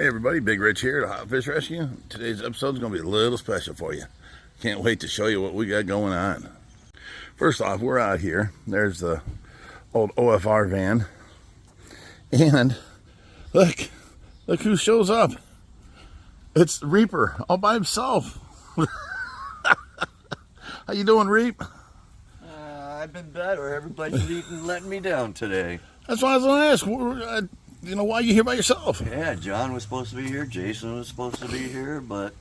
Hey everybody, Big Rich here at Hot Fish Rescue. Today's episode is going to be a little special for you. Can't wait to show you what we got going on. First off, we're out here. There's the old OFR van. And look who shows up. It's Reaper all by himself. How you doing, Reap? I've been better. Everybody's letting me down today. That's why I was going to ask. You know, why are you here by yourself? Yeah, John was supposed to be here. Jason was supposed to be here, but...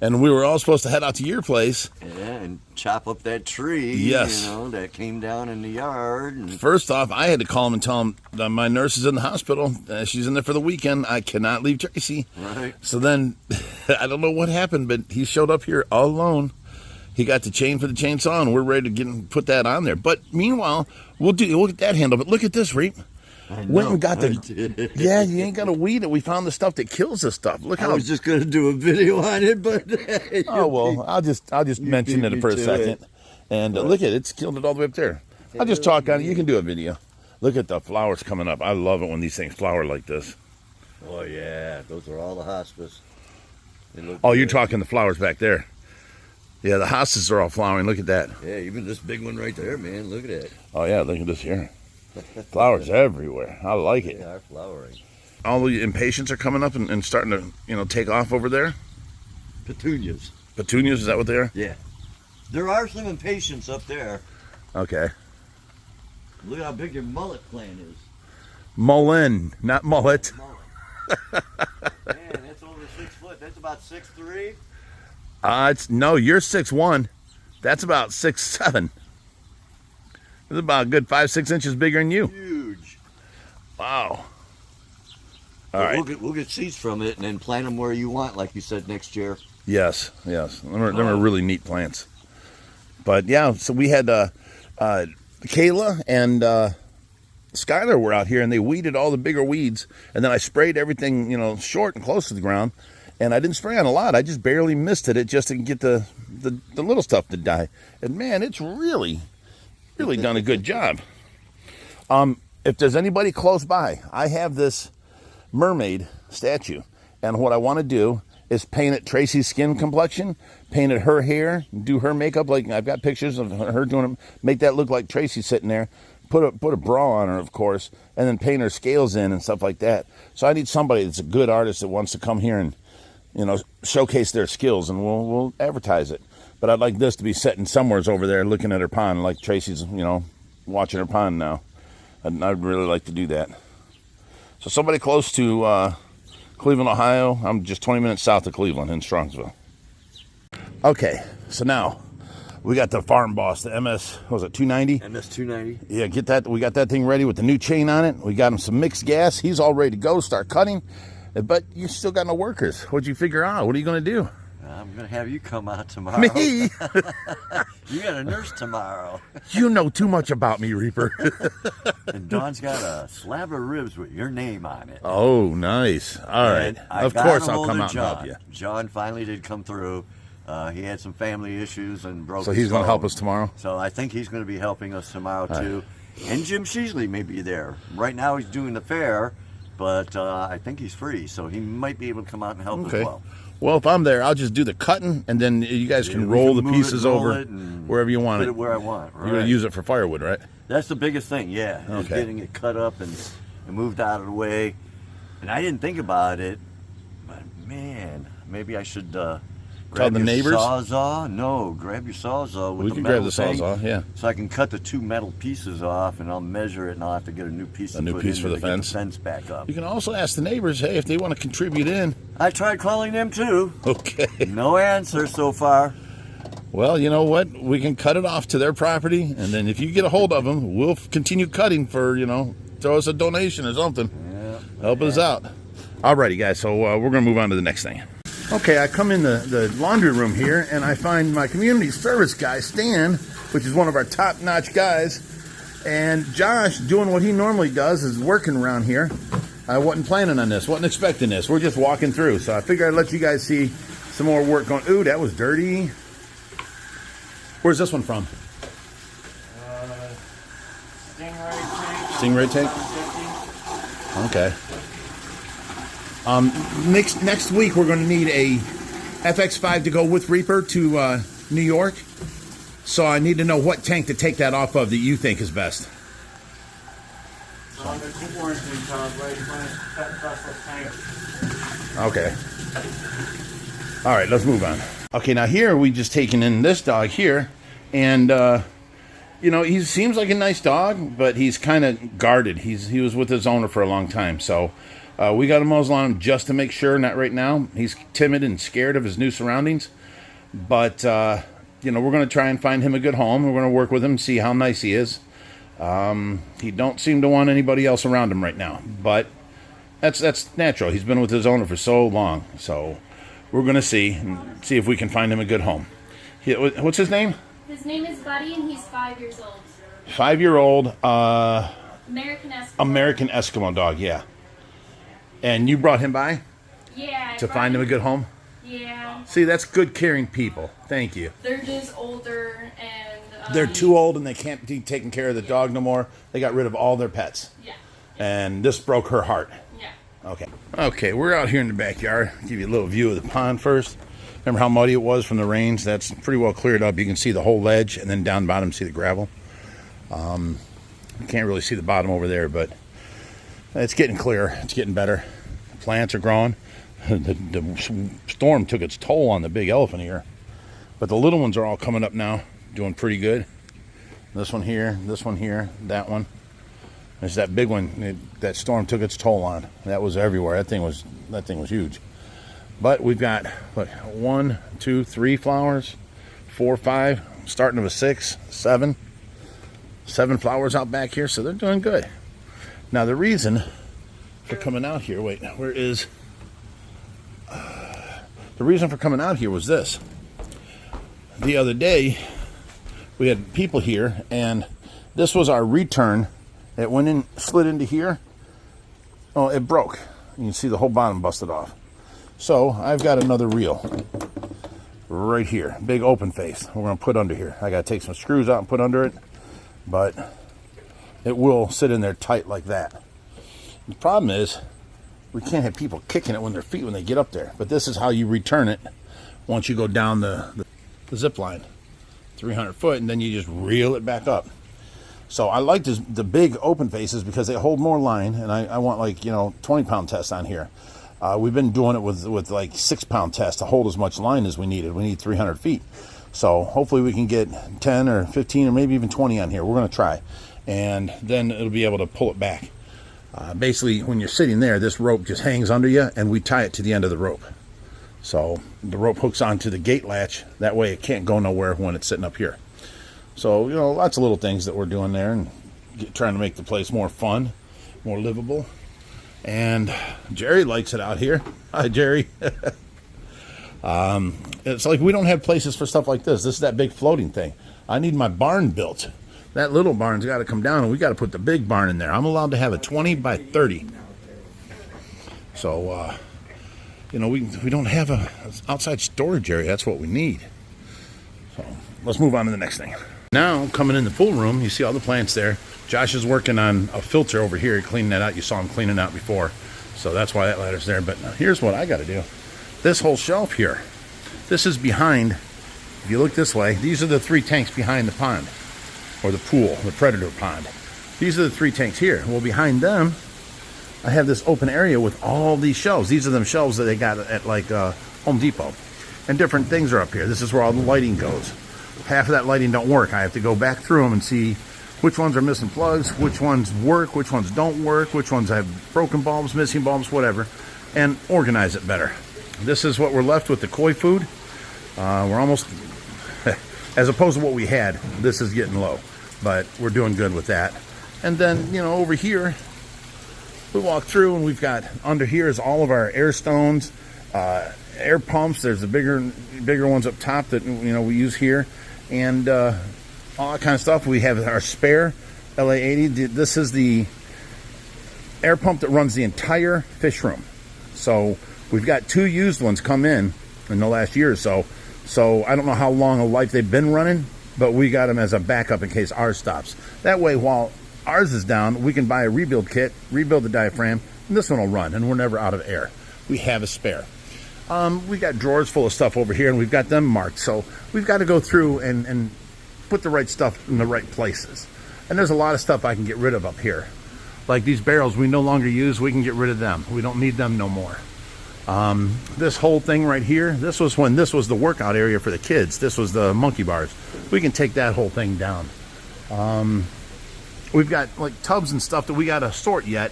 And we were all supposed to head out to your place. Yeah, and chop up that tree, yes, you know, that came down in the yard. And... First off, I had to call him and tell him that my nurse is in the hospital. She's in there for the weekend. I cannot leave Tracy. Right. So then, I don't know what happened, but he showed up here all alone. He got the chain for the chainsaw, and we're ready to put that on there. But meanwhile, we'll get that handled. But look at this, Reap. Went and got the... Yeah, you ain't got to weed it. We found the stuff that kills this stuff. Look how... I was just going to do a video on it, but... Oh, well, I'll just mention it for a second. And look at it. It's killed it all the way up there. I'll just talk on it. You can do a video. Look at the flowers coming up. I love it when these things flower like this. Oh, yeah. Those are all the hospice. Oh, you're talking the flowers back there. Yeah, the hostas are all flowering. Look at that. Yeah, even this big one right there, man. Look at it. Oh, yeah. Look at this here. Flowers everywhere. I like it. They are flowering. All the impatiens are coming up and starting to, take off over there. Petunias. Petunias, is that what they are? Yeah. There are some impatiens up there. Okay. Look how big your mullet plant is. Mullen, not mullet. Man, that's over 6 foot. That's about 6'3". No, you're 6'1". That's about 6'7". It's about a good 5-6 inches bigger than you. Huge. Wow. All right. We'll get seeds from it and then plant them where you want, like you said, next year. Yes. Them are really neat plants. But yeah, so we had Kayla and Skylar were out here, and they weeded all the bigger weeds, and then I sprayed everything, short and close to the ground. And I didn't spray on a lot. I just barely misted it just to get the little stuff to die. And man, it's really done a good job. If there's anybody close by, I have this mermaid statue, and what I want to do is paint it Tracy's skin complexion, paint it her hair, do her makeup. Like I've got pictures of her doing it, make that look like Tracy sitting there. Put a bra on her, of course, and then paint her scales in and stuff like that. So I need somebody that's a good artist that wants to come here and showcase their skills, and we'll advertise it. But I'd like this to be sitting somewheres over there looking at her pond, like Tracy's, watching her pond now. I'd really like to do that. So somebody close to Cleveland, Ohio. I'm just 20 minutes south of Cleveland in Strongsville. Okay, so now we got the farm boss, the MS, what was it, 290? MS 290. Yeah, get that. We got that thing ready with the new chain on it. We got him some mixed gas. He's all ready to go, start cutting. But you still got no workers. What'd you figure out? What are you going to do? I'm going to have you come out tomorrow. Me? You got a nurse tomorrow. You know too much about me, Reaper. And Dawn's got a slab of ribs with your name on it. Oh, nice. All right. Of course I'll come out and help you. John finally did come through. He had some family issues and broke So he's going to help us tomorrow? So I think he's going to be helping us tomorrow, too. And Jim Sheasley may be there. Right now he's doing the fair, but I think he's free, so he might be able to come out and help as well. Well, if I'm there, I'll just do the cutting, and then you guys can roll the pieces over wherever you want it. Put it where I want. Right. You're going to use it for firewood, right? That's the biggest thing, yeah. Okay. Is getting it cut up and moved out of the way. And I didn't think about it, but man, maybe I should grab the neighbors? Sawzall. No, grab your Sawzall with we the can metal grab the Sawzall, yeah. So I can cut the 2 metal pieces off, and I'll measure it, and I'll have to get a new piece. A new piece for the fence. Get the fence back up. You can also ask the neighbors, hey, if they want to contribute in. I tried calling them too. Okay. No answer so far. Well, you know what? We can cut it off to their property, and then if you get a hold of them, we'll continue cutting for, throw us a donation or something. Yeah. Help us out. Alrighty, guys, so we're going to move on to the next thing. Okay, I come in the laundry room here, and I find my community service guy, Stan, which is one of our top-notch guys, and Josh, doing what he normally does, is working around here. I wasn't planning on this, wasn't expecting this. We're just walking through, so I figured I'd let you guys see some more work going. Ooh, that was dirty. Where's this one from? Stingray tank. Stingray tank? Okay. Next week we're going to need a FX5 to go with Reaper to New York. So I need to know what tank to take that off of that you think is best. Okay. All right, let's move on. Okay, now here we just taken in this dog here, and you know, he seems like a nice dog, but he's kind of guarded. He was with his owner for a long time, so we got a muzzle on him just to make sure. Not right now. He's timid and scared of his new surroundings, but you know, we're going to try and find him a good home. We're going to work with him, see how nice he is. He don't seem to want anybody else around him right now, but that's natural. He's been with his owner for so long, so we're going to see if we can find him a good home. What's his name? His name is Buddy, and he's 5 years old. 5-year-old American Eskimo. American Eskimo dog, yeah. And you brought him by? Yeah. To find him a good home? Yeah. See, that's good caring people. Thank you. They're just older, and they're too old and they can't be taking care of the dog no more. They got rid of all their pets. Yeah. And this broke her heart. Yeah. Okay. Okay, we're out here in the backyard. Give you a little view of the pond first. Remember how muddy it was from the rains? That's pretty well cleared up. You can see the whole ledge, and then down bottom see the gravel. You can't really see the bottom over there, but it's getting clearer. It's getting better. The plants are growing. The storm took its toll on the big elephant ear, but the little ones are all coming up now, doing pretty good. This one here, that one. There's that big one that storm took its toll on. That was everywhere. That thing was huge. But we've got, look, 1, 2, 3 flowers, 4, 5, starting with 6, 7 flowers out back here, so they're doing good. Now the reason for coming out here, wait, where is, the reason for coming out here was this. The other day, we had people here, and this was our return. It went in, slid into here. Oh, it broke. You can see the whole bottom busted off. So I've got another reel right here, big open face. We're going to put under here. I got to take some screws out and put under it, but it will sit in there tight like that. The problem is we can't have people kicking it with their feet when they get up there. But this is how you return it once you go down the zip line, 300 foot, and then you just reel it back up. So I like the big open faces because they hold more line, and I want, like, you know, 20-pound tests on here. We've been doing it with like 6-pound tests to hold as much line as we needed. We need 300 feet. So hopefully we can get 10 or 15 or maybe even 20 on here. We're going to try. And then it'll be able to pull it back. Basically, when you're sitting there, this rope just hangs under you, and we tie it to the end of the rope. So the rope hooks onto the gate latch. That way it can't go nowhere when it's sitting up here. So, you know, lots of little things that we're doing there and trying to make the place more fun, more livable. And Jerry likes it out here. Hi, Jerry. It's like we don't have places for stuff like this. This is that big floating thing. I need my barn built. That little barn's got to come down, and we got to put the big barn in there. I'm allowed to have a 20 by 30. So, you know, we don't have a outside storage area. That's what we need. So let's move on to the next thing. Now, coming in the pool room, you see all the plants there. Josh is working on a filter over here, cleaning that out. You saw him cleaning out before. So that's why that ladder's there. But here's what I got to do. This whole shelf here, this is behind, if you look this way, these are the 3 tanks behind the pond, or the pool, the predator pond. These are the 3 tanks here. Well, behind them, I have this open area with all these shelves. These are them shelves that they got at like Home Depot. And different things are up here. This is where all the lighting goes. Half of that lighting don't work. I have to go back through them and see which ones are missing plugs, which ones work, which ones don't work, which ones have broken bulbs, missing bulbs, whatever, and organize it better. This is what we're left with the koi food. We're almost, as opposed to what we had, this is getting low, but we're doing good with that. And then, you know, over here, we walk through and we've got, under here is all of our air stones, air pumps. There's the bigger ones up top that, you know, we use here, and all that kind of stuff. We have our spare LA80. This is the air pump that runs the entire fish room. So we've got 2 used ones come in the last year or so. So I don't know how long a life they've been running, but we got them as a backup in case ours stops. That way, while ours is down, we can buy a rebuild kit, rebuild the diaphragm, and this one will run, and we're never out of air. we have a spare. We got drawers full of stuff over here, and we've got them marked. So we've got to go through and put the right stuff in the right places. And there's a lot of stuff I can get rid of up here. Like these barrels we no longer use, we can get rid of them. We don't need them no more. This whole thing right here, this was when this was the workout area for the kids. This was the monkey bars. We can take that whole thing down. We've got like tubs and stuff that we got to sort yet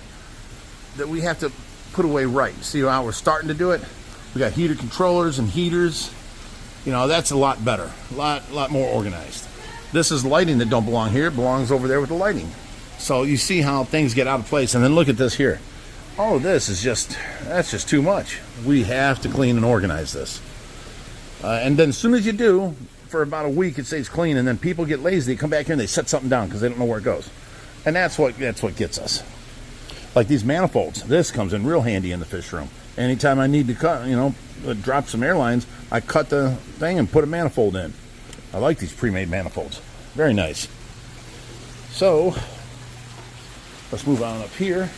that we have to put away right. See how we're starting to do it? We got heater controllers and heaters. You know, that's a lot better, a lot more organized. This is lighting that don't belong here. It belongs over there with the lighting. So you see how things get out of place. And then look at this here. Oh, this is that's just too much. We have to clean and organize this. And then as soon as you do, for about a week it stays clean, and then people get lazy. They come back here and they set something down because they don't know where it goes. And that's what gets us. Like these manifolds. This comes in real handy in the fish room. Anytime I need to cut, drop some airlines, I cut the thing and put a manifold in. I like these pre-made manifolds. Very nice. So, let's move on up here.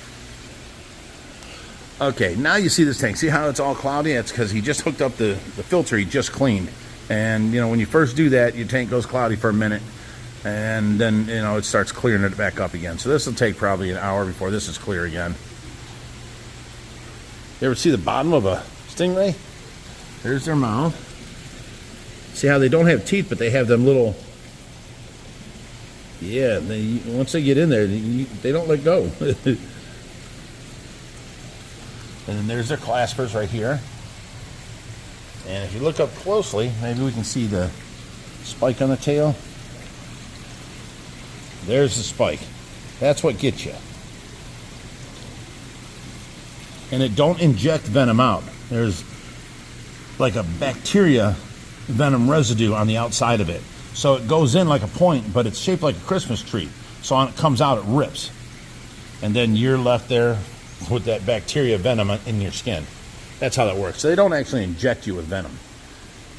Okay, now you see this tank. See how it's all cloudy? That's because he just hooked up the filter he just cleaned. And, when you first do that, your tank goes cloudy for a minute. And then, it starts clearing it back up again. So this will take probably an hour before this is clear again. You ever see the bottom of a stingray? There's their mouth. See how they don't have teeth, but they have them little... Yeah, once they get in there, they don't let go. And then there's their claspers right here. And if you look up closely, maybe we can see the spike on the tail. There's the spike. That's what gets you. And it don't inject venom out. There's like a bacteria venom residue on the outside of it. So it goes in like a point, but it's shaped like a Christmas tree. So when it comes out, it rips. And then you're left there with that bacteria venom in your skin. That's how that works. So they don't actually inject you with venom.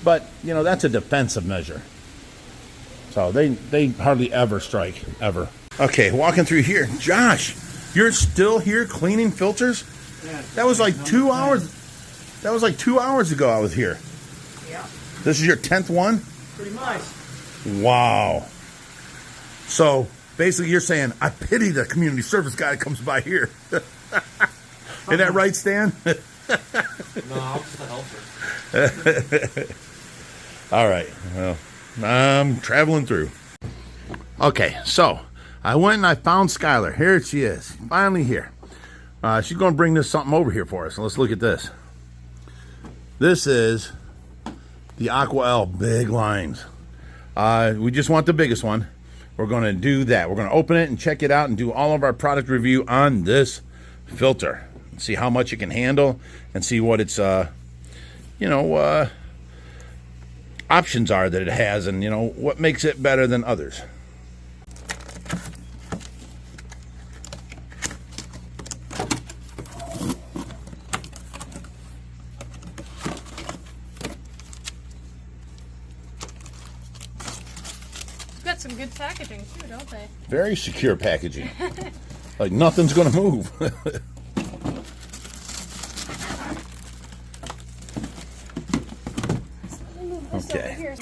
But, that's a defensive measure. So they hardly ever strike, ever. Okay, walking through here. Josh, you're still here cleaning filters? Yeah, that was like 2 hours. That was like 2 hours ago I was here. Yeah. This is your 10th one? Pretty much. Wow. So basically you're saying, I pity the community service guy that comes by here. Isn't that right, Stan? No, I'm just a helper. All right. Well, I'm traveling through. Okay, so I went and I found Skylar. Here she is. Finally here. She's going to bring something over here for us. Let's look at this. This is the Aquael big lines. We just want the biggest one. We're going to do that. We're going to open it and check it out and do all of our product review on this filter. See how much it can handle and see what its, options are that it has, and, what makes it better than others. Got some good packaging too, don't they? Very secure packaging. Like nothing's going to move. Okay.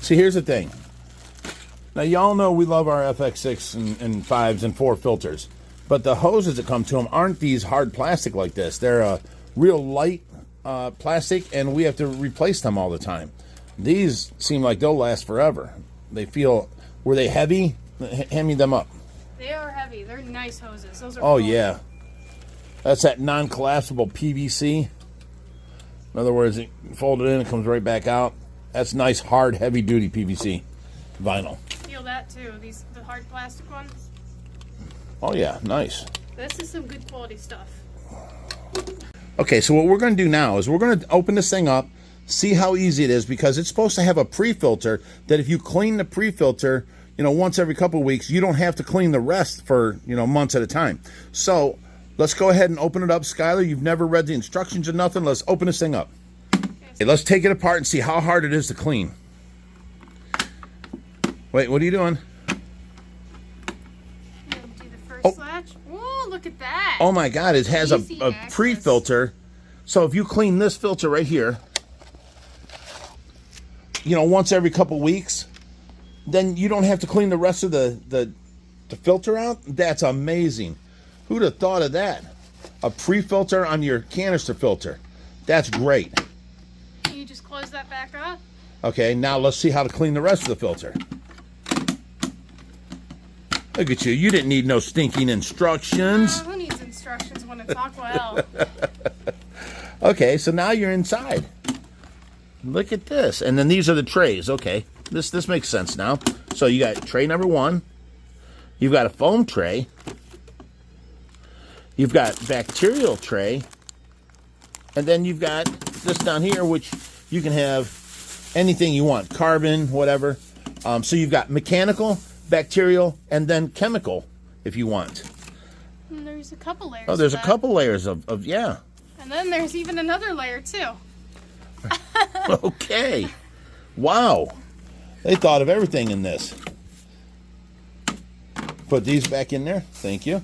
See, here's the thing. Now, y'all know we love our FX6 and 5s and 4 filters, but the hoses that come to them aren't these hard plastic like this. They're a real light plastic, and we have to replace them all the time. These seem like they'll last forever. They feel, were they heavy? Hand me them up. They are heavy. They're nice hoses. Those are Oh, cool. yeah. That's that non-collapsible PVC. In other words, it fold it in, it comes right back out. That's nice, hard, heavy-duty PVC vinyl. Feel that too. The hard plastic ones. Oh, yeah, nice. This is some good quality stuff. Okay, so what we're going to do now is we're going to open this thing up, see how easy it is, because it's supposed to have a pre-filter that if you clean the pre-filter, once every couple of weeks, you don't have to clean the rest for, months at a time. So let's go ahead and open it up. Skylar, you've never read the instructions or nothing. Let's open this thing up. Okay, Hey, let's take it apart and see how hard it is to clean. Wait, what are you doing? Do the first latch. Oh, look at that. Oh my God, it has a Easy access. pre-filter. So if you clean this filter right here, you know, once every couple weeks, then you don't have to clean the rest of the filter out. That's amazing. Who'd have thought of that? A pre-filter on your canister filter. That's great. You just close that back up. Okay, now let's see how to clean the rest of the filter. Look at you. You didn't need no stinking instructions. Who needs instructions when it's Aquael? Okay, so now you're inside. Look at this. And then these are the trays. Okay, this makes sense now. So you got tray number 1. You've got a foam tray. You've got bacterial tray. And then you've got this down here, which you can have anything you want. Carbon, whatever. So you've got mechanical, bacterial, and then chemical if you want. And there's a couple layers. Oh, there's a of that. couple layers of yeah. And then there's even another layer too. Okay. Wow. They thought of everything in this. Put these back in there. Thank you.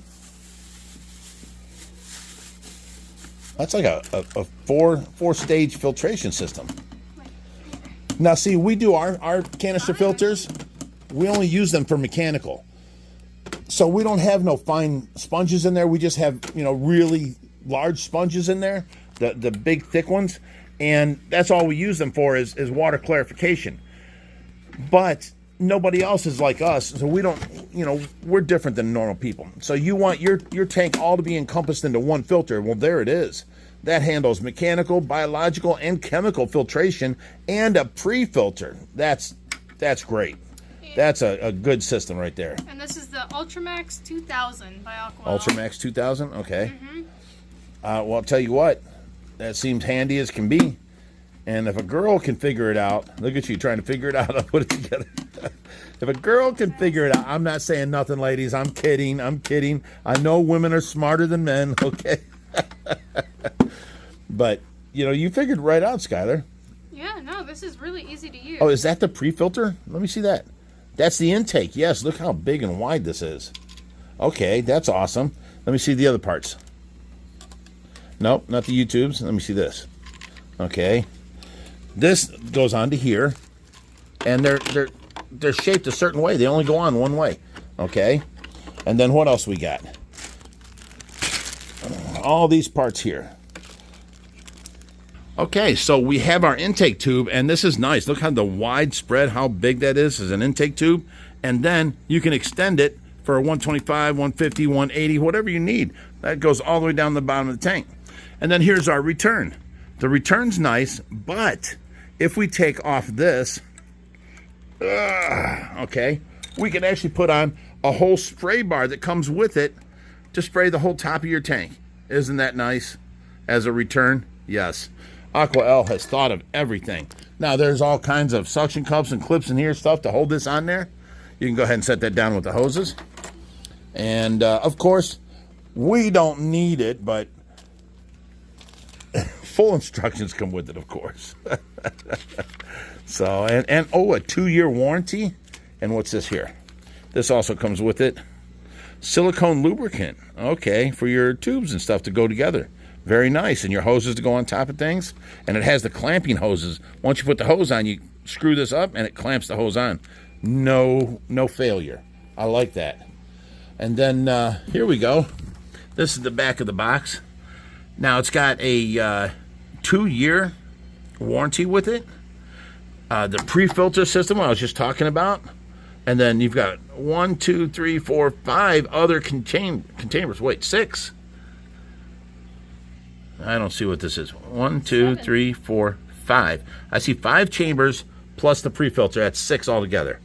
That's like a four-stage filtration system. Now, see, we do our canister filters. We only use them for mechanical. So we don't have no fine sponges in there. We just have, you know, really large sponges in there, the big thick ones. And that's all we use them for is water clarification. But nobody else is like us, so we don't, you know, we're different than normal people. So you want your tank all to be encompassed into one filter. Well, there it is. That handles mechanical, biological, and chemical filtration and a pre-filter. That's great. That's a good system right there. And this is the ULTRAMAX 2000 by Aqual. ULTRAMAX 2000? Okay. Well, I'll tell you what. That seems handy as can be. And if a girl can figure it out, look at you trying to figure it out. I'll put it together. If a girl can figure it out, I'm not saying nothing, ladies. I'm kidding. I'm kidding. I know women are smarter than men, okay? But, you know, you figured right out, Skylar. Yeah, no, this is really easy to use. Oh, is that the pre-filter? Let me see that. That's the intake. Yes, look how big and wide this is. Okay, that's awesome. Let me see the other parts. Nope, not the YouTubes. Let me see this. Okay. This goes on to here. And they're shaped a certain way. They only go on one way. Okay. And then what else we got? All these parts here. Okay, so we have our intake tube, and this is nice. Look how the wide spread, how big that is as an intake tube. And then you can extend it for a 125, 150, 180, whatever you need. That goes all the way down the bottom of the tank. And then here's our return. The return's nice, but if we take off this, okay, we can actually put on a whole spray bar that comes with it to spray the whole top of your tank. Isn't that nice as a return? Yes. Aquael has thought of everything. Now, there's all kinds of suction cups and clips in here, stuff to hold this on there. You can go ahead and set that down with the hoses. And, of course, we don't need it, but full instructions come with it, of course. So, and oh, a 2-year warranty. And what's this here? This also comes with it. Silicone lubricant. Okay, for your tubes and stuff to go together. Very nice. And your hoses to go on top of things. And it has the clamping hoses. Once you put the hose on, you screw this up and it clamps the hose on. No failure. I like that. And then here we go. This is the back of the box. Now it's got a 2-year warranty with it. The pre-filter system I was just talking about. And then you've got 1, 2, 3, 4, 5 other containers. Wait, 6. I don't see what this is. 1, 2, 3, 4, 5. I see 5 chambers plus the pre-filter. That's 6 altogether.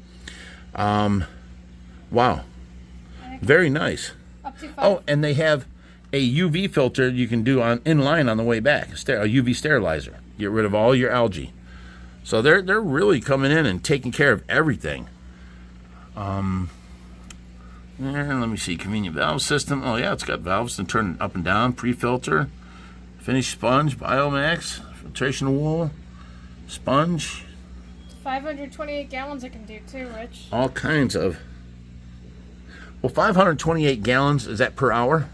Wow. Very nice. Up to 5. Oh, and they have a UV filter you can do in line on the way back. A UV sterilizer. Get rid of all your algae. So they're really coming in and taking care of everything. And let me see. Convenient valve system. Oh yeah, it's got valves to turn it up and down. Pre-filter. Finished sponge, Biomax, filtration wool. Sponge. 528 gallons it can do too, Rich. All kinds of. Well, 528 gallons, is that per hour?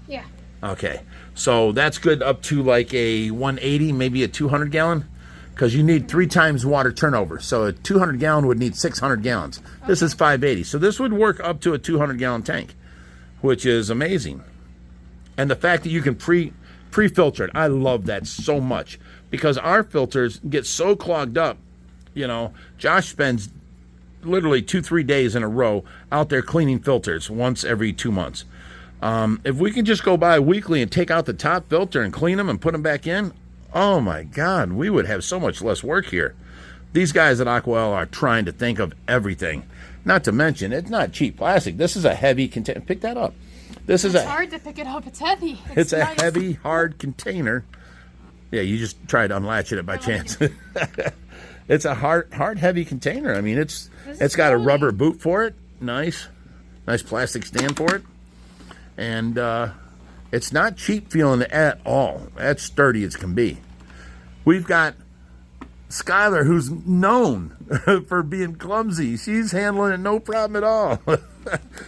Yeah. Okay. So that's good up to like a 180, maybe a 200 gallon. Because you need 3 times water turnover. So a 200 gallon would need 600 gallons. Okay. This is 580. So this would work up to a 200 gallon tank, which is amazing. And the fact that you can pre-filter it, I love that so much. Because our filters get so clogged up. You know, Josh spends literally 2-3 days in a row out there cleaning filters once every 2 months. If we can just go by weekly and take out the top filter and clean them and put them back in, oh my God, we would have so much less work here. These guys at Aqual are trying to think of everything. Not to mention, it's not cheap plastic. This is a heavy container. Pick that up. It's hard to pick it up. It's heavy. It's a heavy, hard container. Yeah, you just tried unlatching it by chance. It's a hard, heavy container. I mean, it's got a rubber boot for it. Nice plastic stand for it. And it's not cheap feeling at all. That's sturdy as can be. We've got Skylar, who's known for being clumsy. She's handling it no problem at all.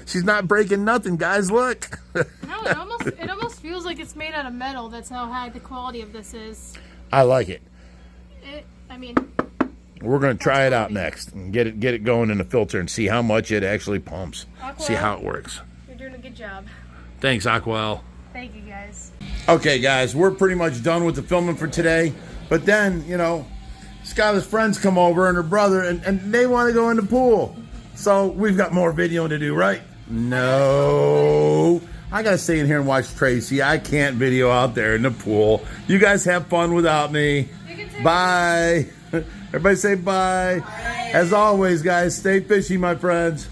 She's not breaking nothing, guys. Look. No, it almost feels like it's made out of metal. That's how high the quality of this is. I like it. I mean, we're going to try it out next and get it going in the filter and see how much it actually pumps. Aquael, see how it works. You're doing a good job. Thanks, Aqual. Thank you, guys. Okay, guys, we're pretty much done with the filming for today. But then, you know, Skylar's friends come over and her brother, and they want to go in the pool. So we've got more video to do, right? No. I got to stay in here and watch Tracy. I can't video out there in the pool. You guys have fun without me. Bye. Everybody say bye. Bye. As always, guys, stay fishy, my friends.